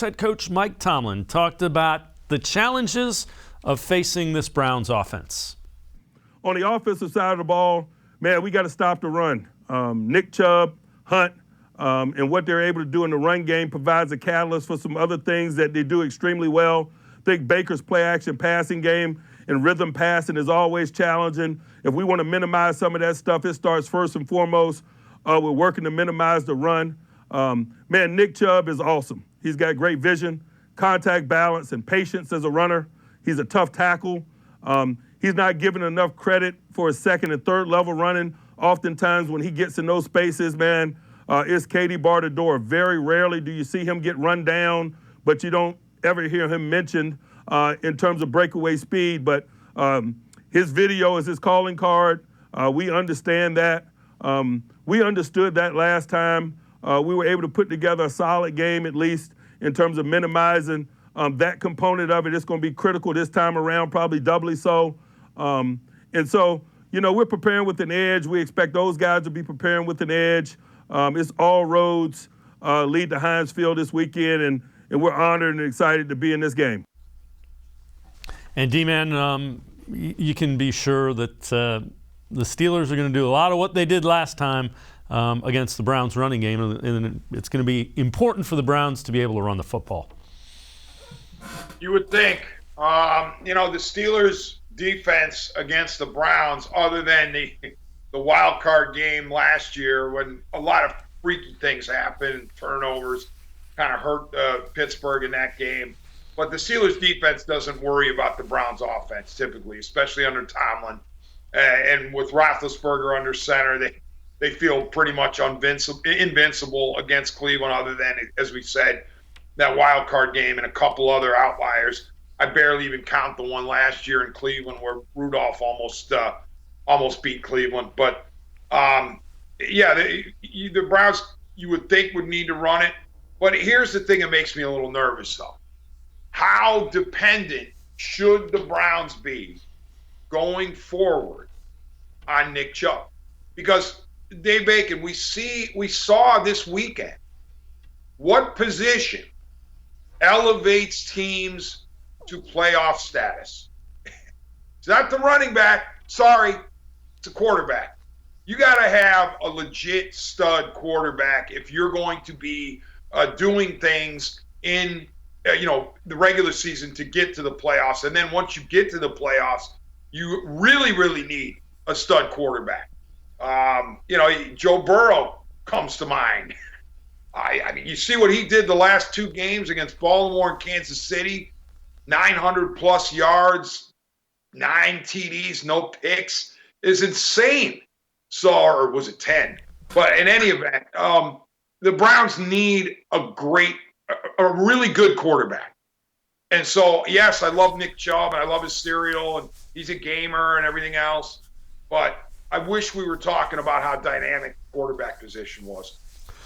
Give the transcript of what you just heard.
Head coach Mike Tomlin talked about the challenges of facing this Browns offense. On the offensive side of the ball, man, we got to stop the run. Nick Chubb, Hunt, and what they're able to do in the run game provides a catalyst for some other things that they do extremely well. I think Baker's play-action passing game and rhythm passing is always challenging. If we want to minimize some of that stuff, it starts first and foremost with working to minimize the run. Man, Nick Chubb is awesome. He's got great vision, contact balance, and patience as a runner. He's a tough tackle. He's not given enough credit for his second and third level running. Oftentimes when he gets in those spaces, man, it's Katie bar the door. Very rarely do you see him get run down, but you don't ever hear him mentioned in terms of breakaway speed. But his video is his calling card. We understand that. We understood that last time. We were able to put together a solid game, at least in terms of minimizing that component of it. It's going to be critical this time around, probably doubly so. And so, you know, we're preparing with an edge. We expect those guys to be preparing with an edge. It's all roads lead to Heinz Field this weekend, and we're honored and excited to be in this game. And D-Man, you can be sure that the Steelers are going to do a lot of what they did last time against the Browns running game, and it's going to be important for the Browns to be able to run the football. You would think, the Steelers' defense against the Browns, other than the wild card game last year when a lot of freaky things happened, turnovers kind of hurt Pittsburgh in that game. But the Steelers' defense doesn't worry about the Browns' offense typically, especially under Tomlin. And with Roethlisberger under center, they feel pretty much invincible against Cleveland, other than, as we said, that wild card game and a couple other outliers. I barely even count the one last year in Cleveland where Rudolph almost beat Cleveland. But the Browns, you would think, would need to run it. But here's the thing that makes me a little nervous, though. How dependent should the Browns be going forward on Nick Chubb? Because Dave Bacon, we saw this weekend what position elevates teams to playoff status. It's not the running back. Sorry, it's a quarterback. You got to have a legit stud quarterback if you're going to be doing things in the regular season to get to the playoffs. And then once you get to the playoffs, you really, really need a stud quarterback. Joe Burrow comes to mind. I mean, you see what he did the last two games against Baltimore and Kansas City, 900-plus yards, 9 TDs, no picks, is insane. So, or was it 10? But in any event, the Browns need a really good quarterback. And so, yes, I love Nick Chubb, and I love his cereal, and he's a gamer and everything else. But I wish we were talking about how dynamic the quarterback position was.